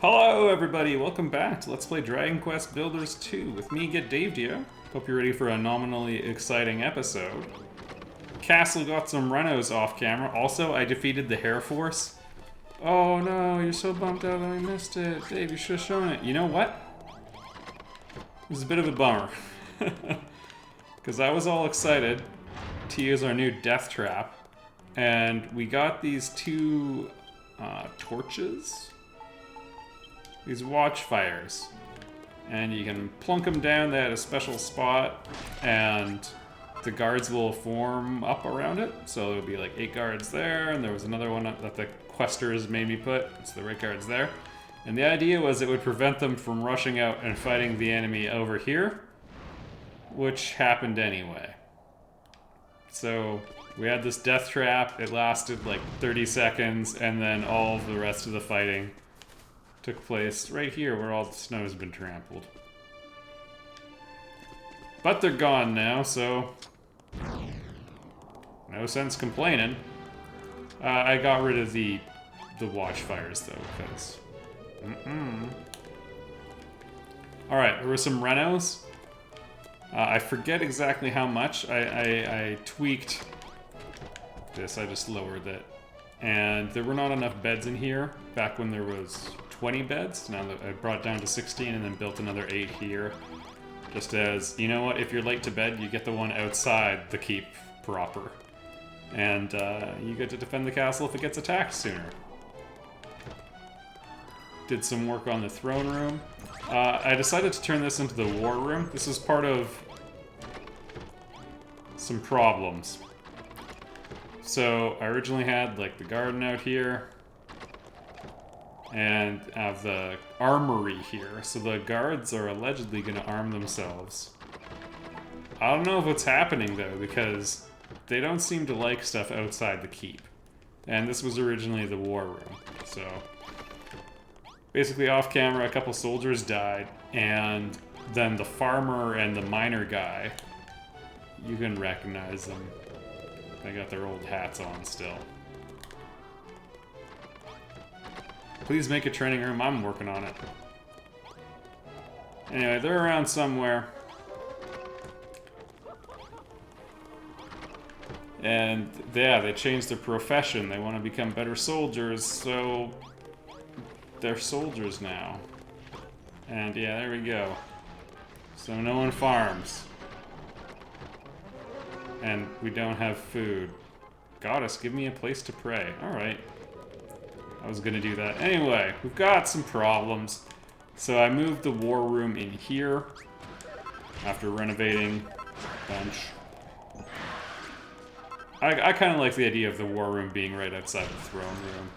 Hello everybody, welcome back to Let's Play Dragon Quest Builders 2 with me, Get Dave here. Hope you're ready for a nominally exciting episode. Castle got some renos off camera. Also, I defeated the Hair Force. Oh no, you're so bummed out that I missed it. Dave, you should have shown it. You know what? It was a bit of a bummer. Because I was all excited to use our new death trap. And we got these two torches? These watchfires, and you can plunk them down at a special spot, and the guards will form up around it. So there'll be like 8 guards there, and there was another one that the questers made me put, so the right guards there. And the idea was it would prevent them from rushing out and fighting the enemy over here, which happened anyway. So we had this death trap, it lasted like 30 seconds, and then all of the rest of the fighting took place right here where all the snow has been trampled. But they're gone now, so no sense complaining. I got rid of the watchfires though, because Alright, there were some renos. I forget exactly how much. I tweaked this, I just lowered it. And there were not enough beds in here back when there was 20 beds. Now that I brought it down to 16 and then built another 8 here. Just as, you know what, if you're late to bed, you get the one outside the keep proper. And you get to defend the castle if it gets attacked sooner. Did some work on the throne room. I decided to turn this into the war room. This is part of some problems. So I originally had like the garden out here and have the armory here. So the guards are allegedly going to arm themselves. I don't know if it's happening though, because they don't seem to like stuff outside the keep. And this was originally the war room. So basically off camera, a couple soldiers died, and then the farmer and the miner guy, you can recognize them. They got their old hats on still. Please make a training room. I'm working on it. Anyway, they're around somewhere. And yeah, they changed their profession. They want to become better soldiers, so they're soldiers now. And yeah, there we go. So no one farms. And we don't have food. Goddess, give me a place to pray. Alright. I was gonna do that. Anyway, we've got some problems. So I moved the war room in here after renovating a bunch. I kind of like the idea of the war room being right outside the throne room.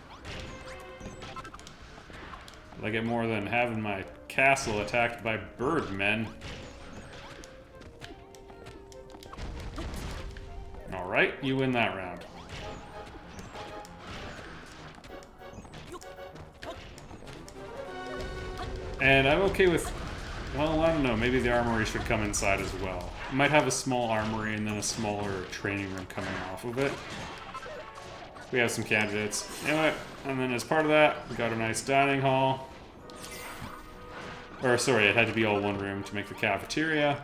I like it more than having my castle attacked by birdmen. Alright, you win that round. And I'm okay with, well, I don't know, maybe the armory should come inside as well. Might have a small armory and then a smaller training room coming off of it. We have some candidates. Anyway, and then as part of that, we got a nice dining hall. Or sorry, it had to be all one room to make the cafeteria.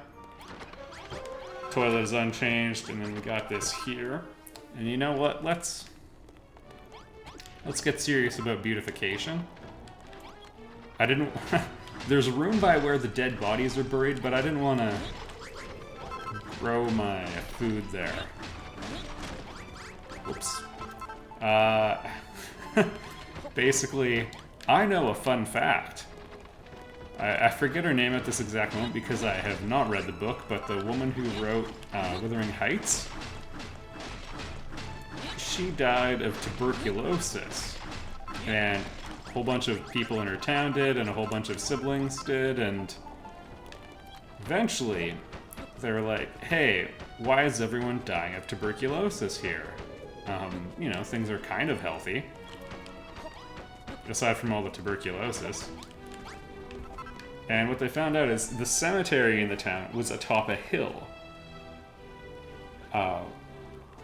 Toilet is unchanged, and then we got this here. And you know what? Let's get serious about beautification. I didn't. There's a room by where the dead bodies are buried, but I didn't want to grow my food there. Whoops. Basically, I know a fun fact. I forget her name at this exact moment because I have not read the book, but the woman who wrote Wuthering Heights, she died of tuberculosis. And a whole bunch of people in her town did, and a whole bunch of siblings did, and eventually they were like, hey, why is everyone dying of tuberculosis here? You know, things are kind of healthy, aside from all the tuberculosis. And what they found out is the cemetery in the town was atop a hill.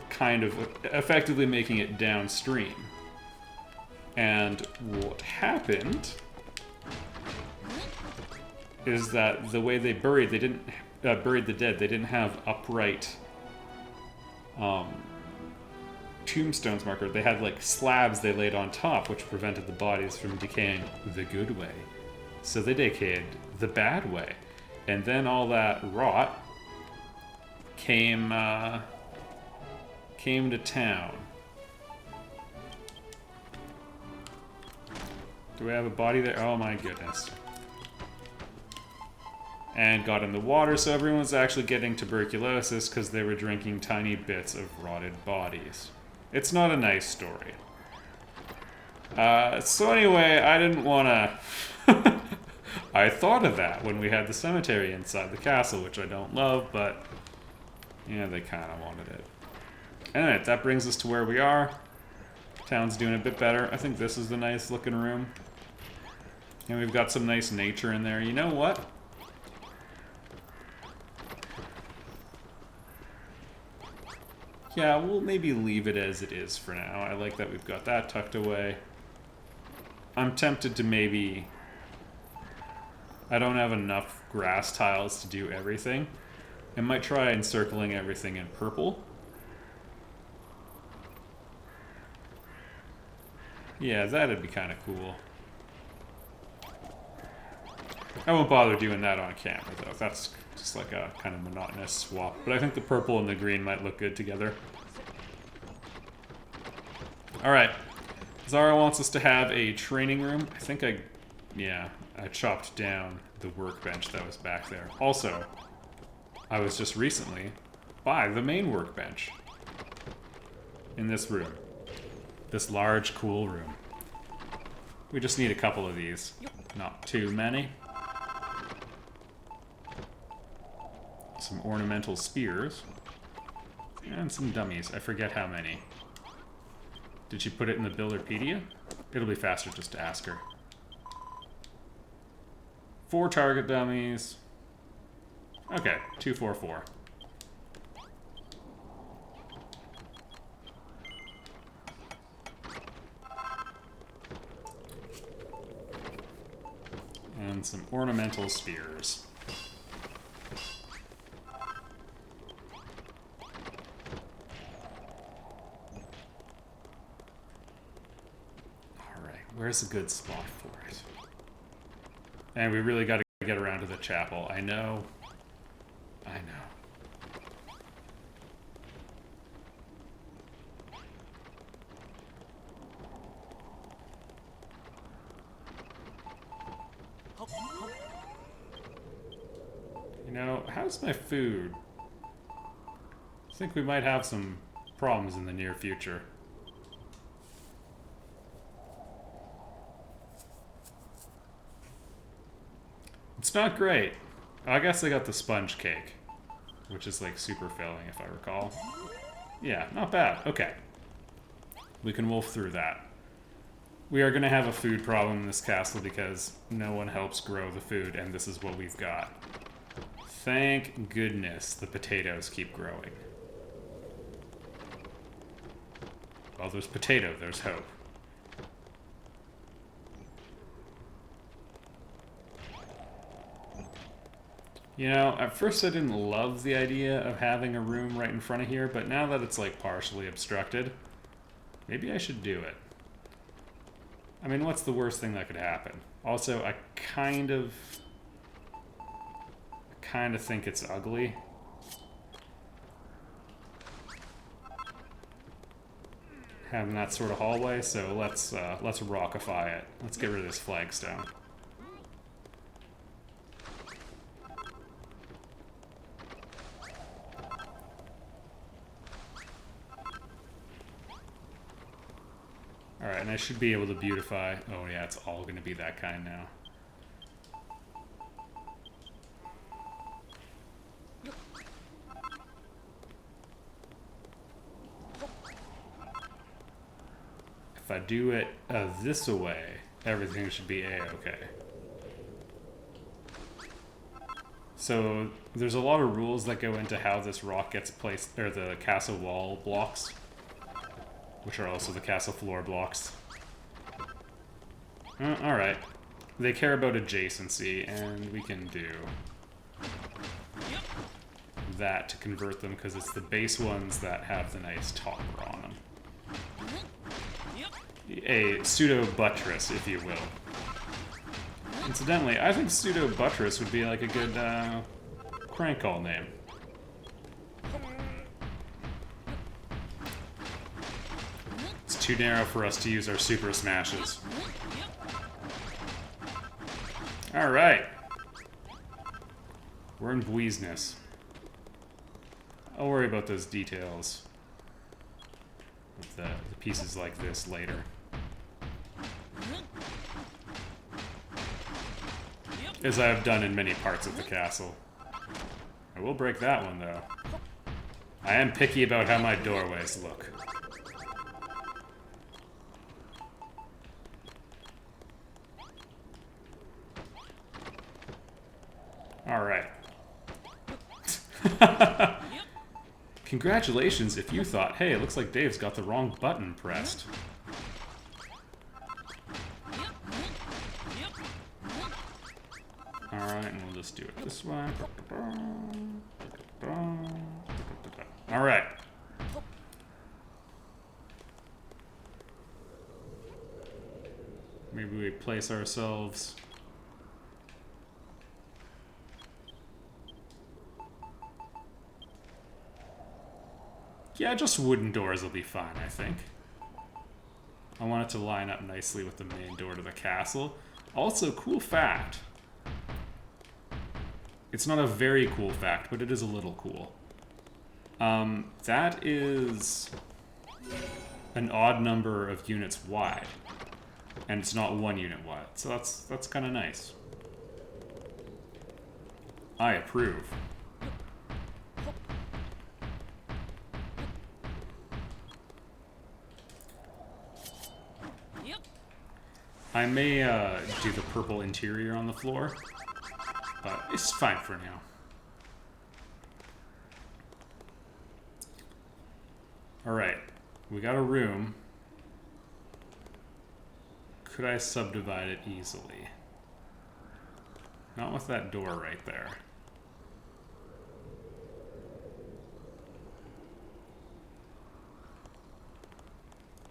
Kind of effectively making it downstream. And what happened is that the way they buried the dead, they didn't have upright tombstones marker. They had like slabs they laid on top, which prevented the bodies from decaying the good way. So they decayed the bad way. And then all that rot came to town. Do we have a body there? Oh my goodness. And got in the water, so everyone's actually getting tuberculosis because they were drinking tiny bits of rotted bodies. It's not a nice story. So anyway, I didn't want to... I thought of that when we had the cemetery inside the castle, which I don't love, but... yeah, they kind of wanted it. Anyway, that brings us to where we are. Town's doing a bit better. I think this is the nice looking room. And we've got some nice nature in there. You know what? Yeah, we'll maybe leave it as it is for now. I like that we've got that tucked away. I'm tempted to maybe... I don't have enough grass tiles to do everything. I might try encircling everything in purple. Yeah, that'd be kind of cool. I won't bother doing that on camera, though. That's just like a kind of monotonous swap. But I think the purple and the green might look good together. Alright. Zara wants us to have a training room. I think I chopped down the workbench that was back there. Also, I was just recently by the main workbench. In this room. This large, cool room. We just need a couple of these. Not too many. Some ornamental spears. And some dummies. I forget how many. Did she put it in the Builderpedia? It'll be faster just to ask her. 4 target dummies. Okay, 2, 4, 4. And some ornamental spears. Alright, where's a good spot for it? And we really got to get around to the chapel. I know. You know, how's my food? I think we might have some problems in the near future. It's not great. I guess I got the sponge cake, which is like super filling if I recall. Yeah, not bad. Okay. We can wolf through that. We are going to have a food problem in this castle because no one helps grow the food, and this is what we've got. Thank goodness the potatoes keep growing. Well, there's potato, there's hope. You know, at first I didn't love the idea of having a room right in front of here, but now that it's like partially obstructed, maybe I should do it. I mean, what's the worst thing that could happen? Also, I kind of think it's ugly. Having that sort of hallway, so let's rockify it. Let's get rid of this flagstone. Alright, and I should be able to beautify. Oh yeah, it's all going to be that kind now. If I do it this way, everything should be A-okay. So there's a lot of rules that go into how this rock gets placed, or the castle wall blocks, which are also the castle floor blocks. Alright. They care about adjacency, and we can do that to convert them because it's the base ones that have the nice topper on them. A pseudo buttress, if you will. Incidentally, I think pseudo buttress would be like a good crank call name. It's too narrow for us to use our super smashes. Alright. We're in business. I'll worry about those details with the pieces like this later. As I have done in many parts of the castle. I will break that one, though. I am picky about how my doorways look. Alright. Congratulations if you thought, hey, it looks like Dave's got the wrong button pressed. Alright, and we'll just do it this way. Alright. Maybe we place ourselves... Yeah, just wooden doors will be fine, I think. I want it to line up nicely with the main door to the castle. Also, cool fact. It's not a very cool fact, but it is a little cool. That is an odd number of units wide. And it's not 1 unit wide, so that's kind of nice. I approve. I may do the purple interior on the floor, but it's fine for now. Alright, we got a room. Could I subdivide it easily? Not with that door right there.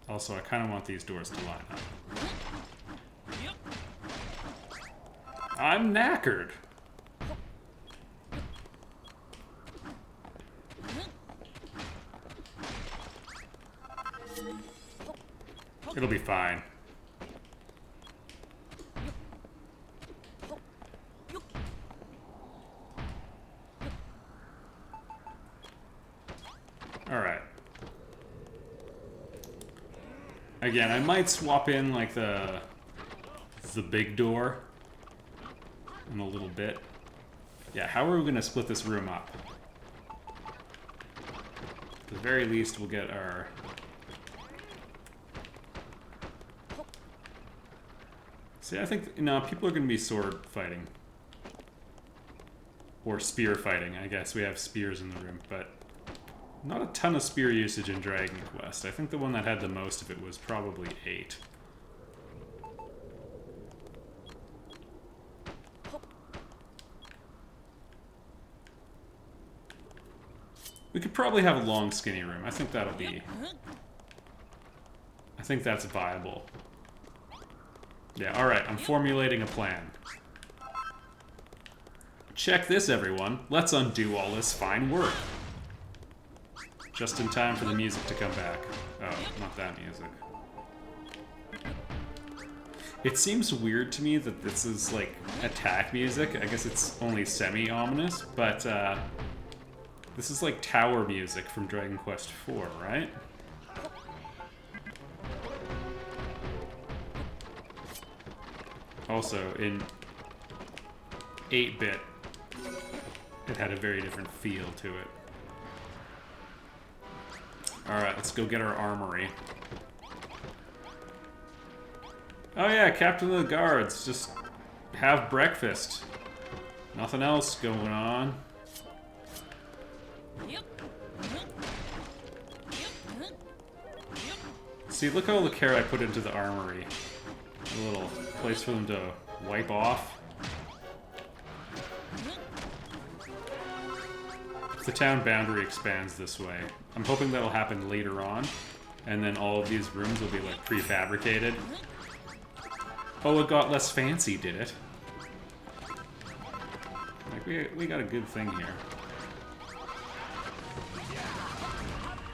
Also, I kind of want these doors to line up. I'm knackered. It'll be fine. Alright. Again, I might swap in like the big door in a little bit. Yeah, how are we gonna split this room up? At the very least, we'll get our... See, I think, no, people are gonna be sword fighting. Or spear fighting, I guess. We have spears in the room, but not a ton of spear usage in Dragon Quest. I think the one that had the most of it was probably 8. We could probably have a long, skinny room. I think that'll be... I think that's viable. Yeah, alright, I'm formulating a plan. Check this, everyone. Let's undo all this fine work. Just in time for the music to come back. Oh, not that music. It seems weird to me that this is, like, attack music. I guess it's only semi-ominous, but, this is like tower music from Dragon Quest IV, right? Also, in 8-bit, it had a very different feel to it. Alright, let's go get our armory. Oh yeah, Captain of the Guards, just have breakfast. Nothing else going on. See, look at all the care I put into the armory. A little place for them to wipe off. If the town boundary expands this way, I'm hoping that'll happen later on, and then all of these rooms will be like prefabricated. Oh, it got less fancy, did it? Like, we got a good thing here.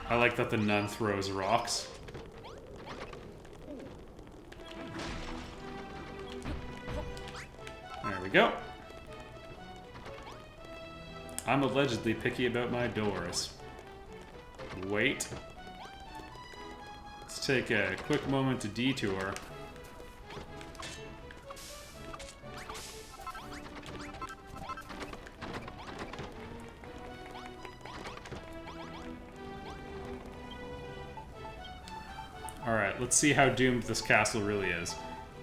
I like that the nun throws rocks. There we go. I'm allegedly picky about my doors. Wait. Let's take a quick moment to detour. Alright, let's see how doomed this castle really is.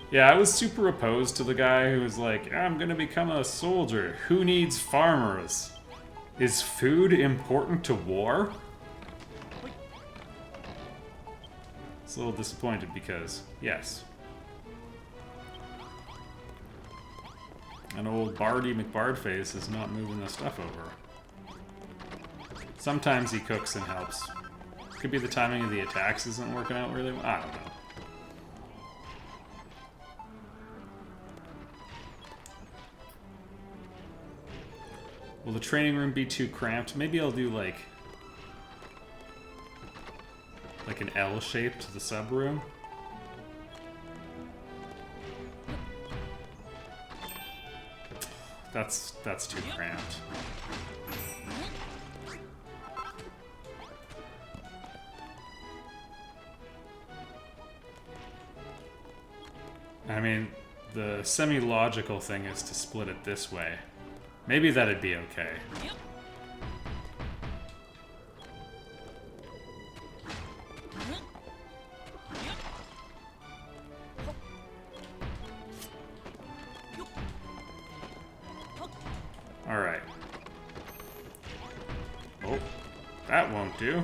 Yeah, I was super opposed to the guy who was like, I'm gonna become a soldier. Who needs farmers? Is food important to war? It's a little disappointed because, yes. An old Bardy McBardface is not moving the stuff over. Sometimes he cooks and helps. Could be the timing of the attacks isn't working out really well. I don't know. Will the training room be too cramped? Maybe I'll do like an L shape to the sub room. That's too cramped. I mean, the semi-logical thing is to split it this way. Maybe that'd be okay. Alright. Oh, that won't do.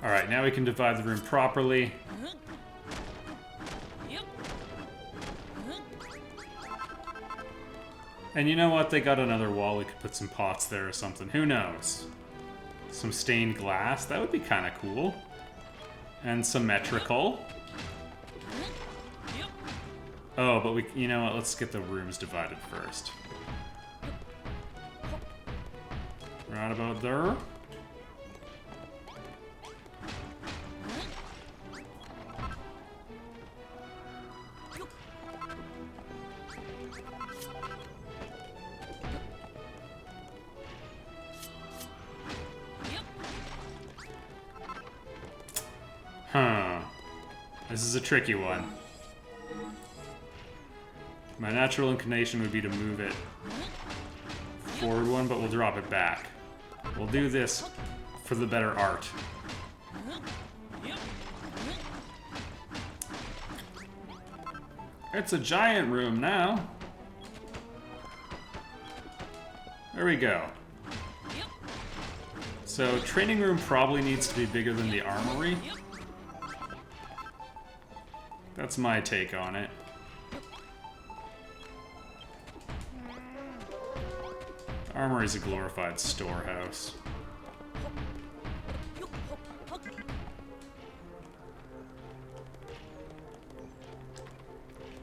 Alright, now we can divide the room properly. And you know what? They got another wall. We could put some pots there or something. Who knows? Some stained glass. That would be kind of cool. And symmetrical. Oh, but you know what? Let's get the rooms divided first. Right about there. Huh. This is a tricky one. My natural inclination would be to move it forward one, but we'll drop it back. We'll do this for the better art. It's a giant room now. There we go. So, training room probably needs to be bigger than the armory. That's my take on it. Armory's a glorified storehouse.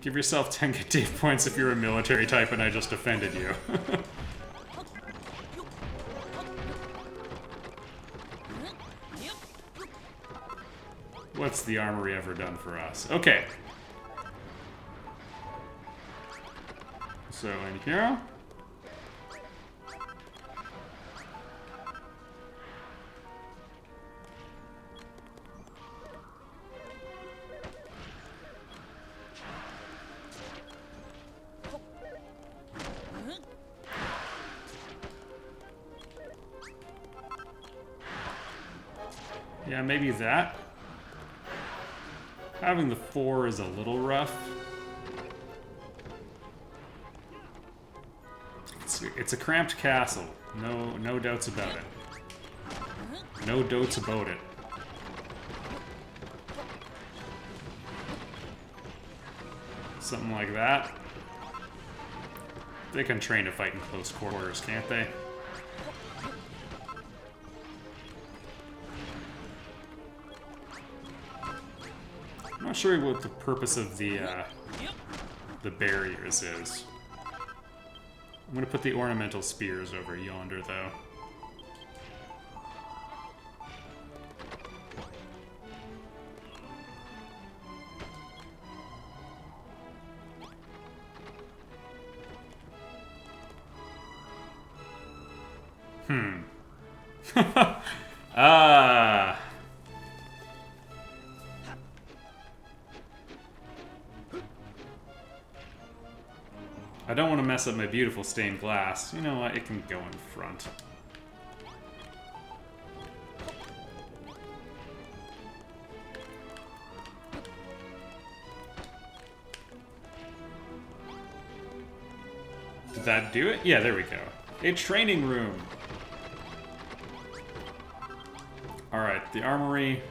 Give yourself 10 good Dave points if you're a military type and I just offended you. What's the armory ever done for us? Okay. So in here. Yeah, maybe that. Having the 4 is a little rough. It's a cramped castle. No doubts about it. No doubts about it. Something like that. They can train to fight in close quarters, can't they? I'm not sure what the purpose of the barriers is. I'm gonna put the ornamental spears over yonder, though. Ah. I don't want to mess up my beautiful stained glass. You know what? It can go in front. Did that do it? Yeah, there we go. A training room. Alright, the armory.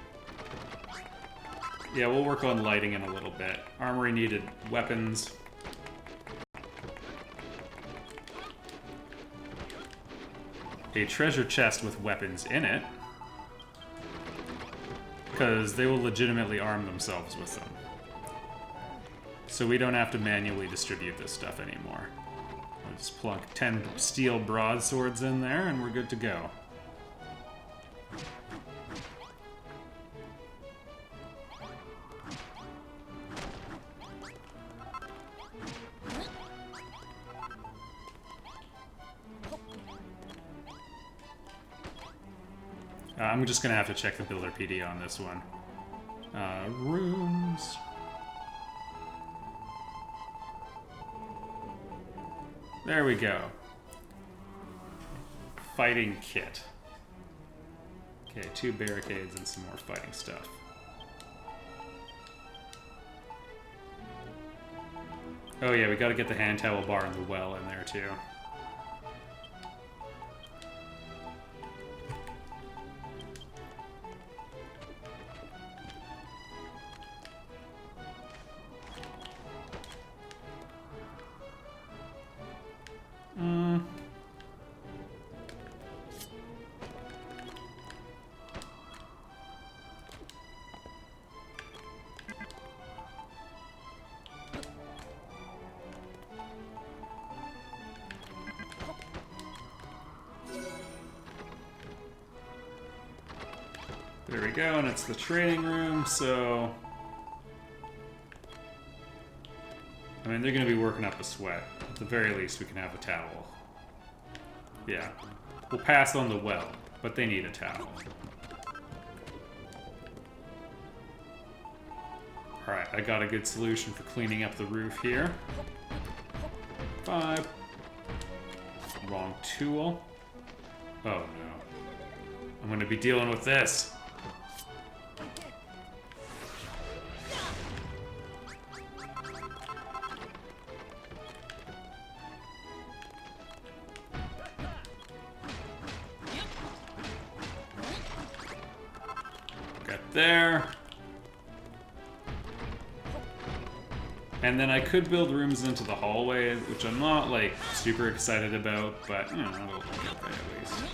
Yeah, we'll work on lighting in a little bit. Armory needed weapons. A treasure chest with weapons in it. Because they will legitimately arm themselves with them. So we don't have to manually distribute this stuff anymore. We'll just plunk 10 steel broadswords in there and we're good to go. I'm just gonna have to check the builder PD on this one. Rooms. There we go. Fighting kit. Okay, 2 barricades and some more fighting stuff. Oh yeah, we gotta get the hand towel bar and the well in there too. There we go, and it's the training room, so... I mean, they're going to be working up a sweat. At the very least, we can have a towel. Yeah. We'll pass on the well, but they need a towel. Alright, I got a good solution for cleaning up the roof here. 5. Wrong tool. Oh no. I'm going to be dealing with this. There. And then I could build rooms into the hallway, which I'm not, like, super excited about, but, you know, it'll get there at least.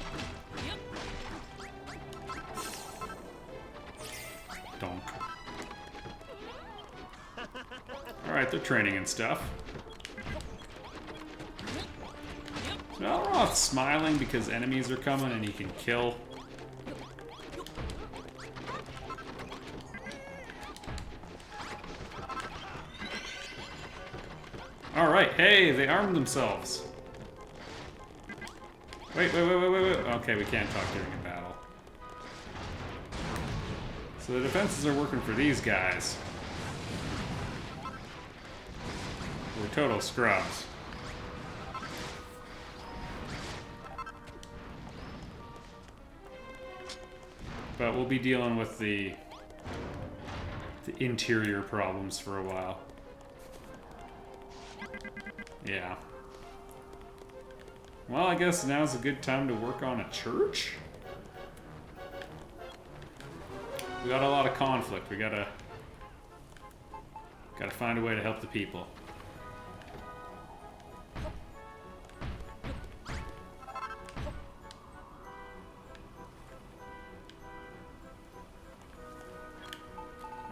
Donk. Alright, they're training and stuff. So Elroth's smiling because enemies are coming and he can kill. Alright, hey, they armed themselves. Wait. Okay, we can't talk during a battle. So the defenses are working for these guys. We're total scrubs. But we'll be dealing with the interior problems for a while. Yeah. Well, I guess now's a good time to work on a church? We got a lot of conflict. We gotta find a way to help the people.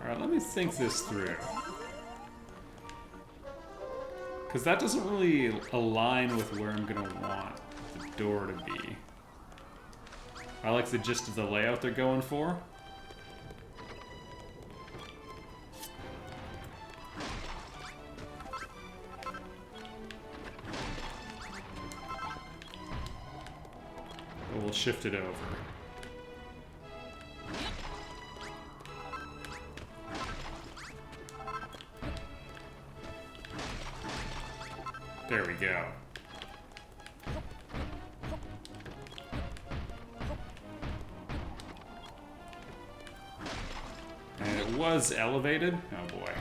Alright, let me think this through. Because that doesn't really align with where I'm gonna want the door to be. I like the gist of the layout they're going for. But we'll shift it over. There we go. And it was elevated. Oh boy.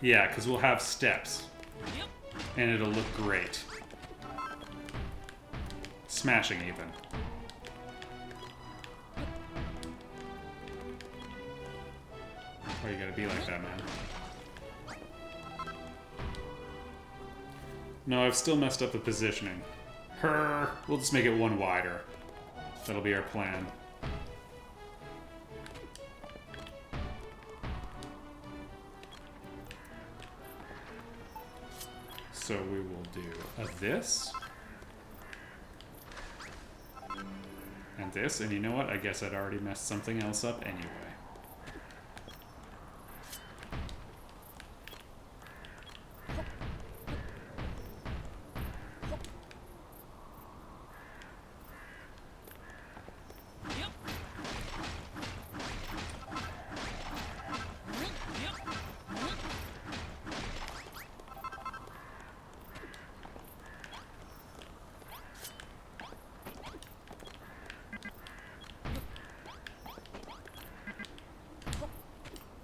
Yeah, because we'll have steps. And it'll look great. Smashing even. Why you gotta be like that, man? No, I've still messed up the positioning. We'll just make it one wider. That'll be our plan. So we will do this. And this, and you know what? I guess I'd already messed something else up anyway.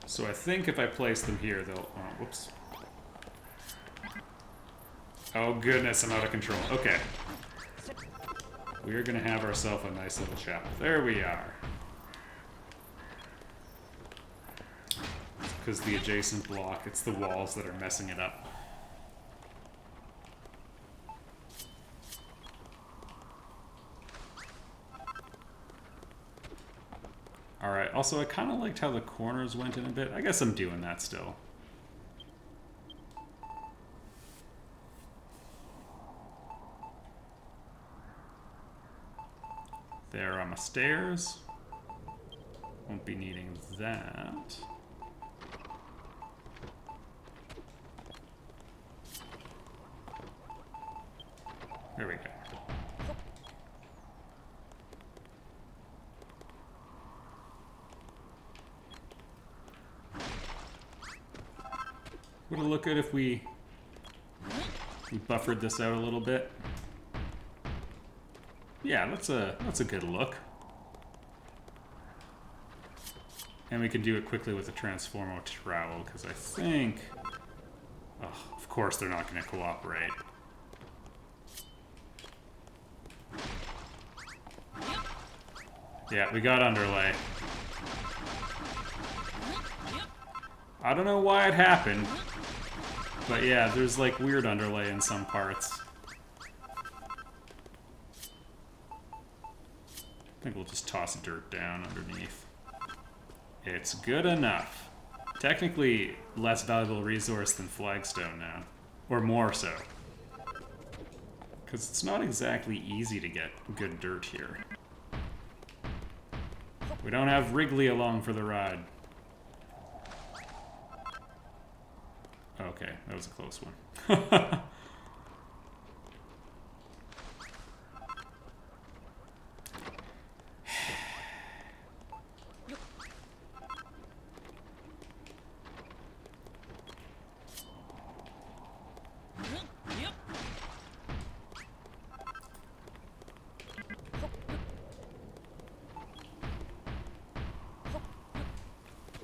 So I think if I place them here, they'll... Oh, whoops. Oh goodness, I'm out of control. Okay. We're gonna have ourselves a nice little chapel. There we are. Because the adjacent block, it's the walls that are messing it up. Alright, also I kind of liked how the corners went in a bit. I guess I'm doing that still. There are my stairs. Won't be needing that. There we go. Would it look good if we buffered this out a little bit? Yeah, that's a good look. And we can do it quickly with the transformer trowel, because I think... Oh, of course they're not going to cooperate. Yeah, we got underlay. I don't know why it happened, but yeah, there's like weird underlay in some parts. I think we'll just toss dirt down underneath. It's good enough. Technically, less valuable resource than flagstone now. Or more so. Because it's not exactly easy to get good dirt here. We don't have Wrigley along for the ride. Okay, that was a close one.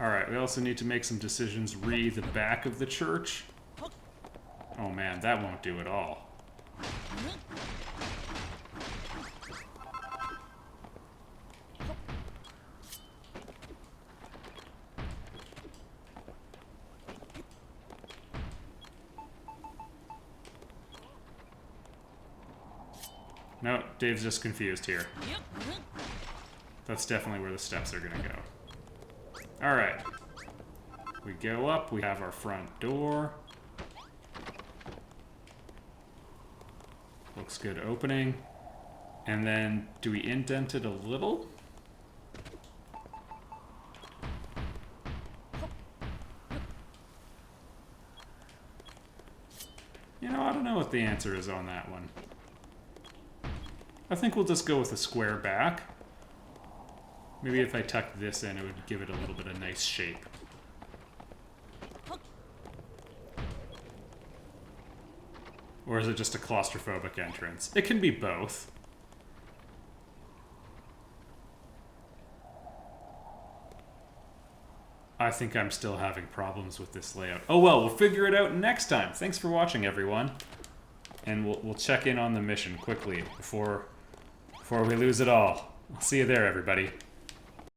Alright, we also need to make some decisions re the back of the church. Oh man, that won't do at all. No, Dave's just confused here. That's definitely where the steps are gonna go. Alright. We go up, we have our front door. Looks good opening. And then, do we indent it a little? You know, I don't know what the answer is on that one. I think we'll just go with a square back. Maybe if I tuck this in, it would give it a little bit of nice shape. Or is it just a claustrophobic entrance? It can be both. I think I'm still having problems with this layout. Oh well, we'll figure it out next time. Thanks for watching, everyone. And we'll check in on the mission quickly before we lose it all. I'll see you there, everybody.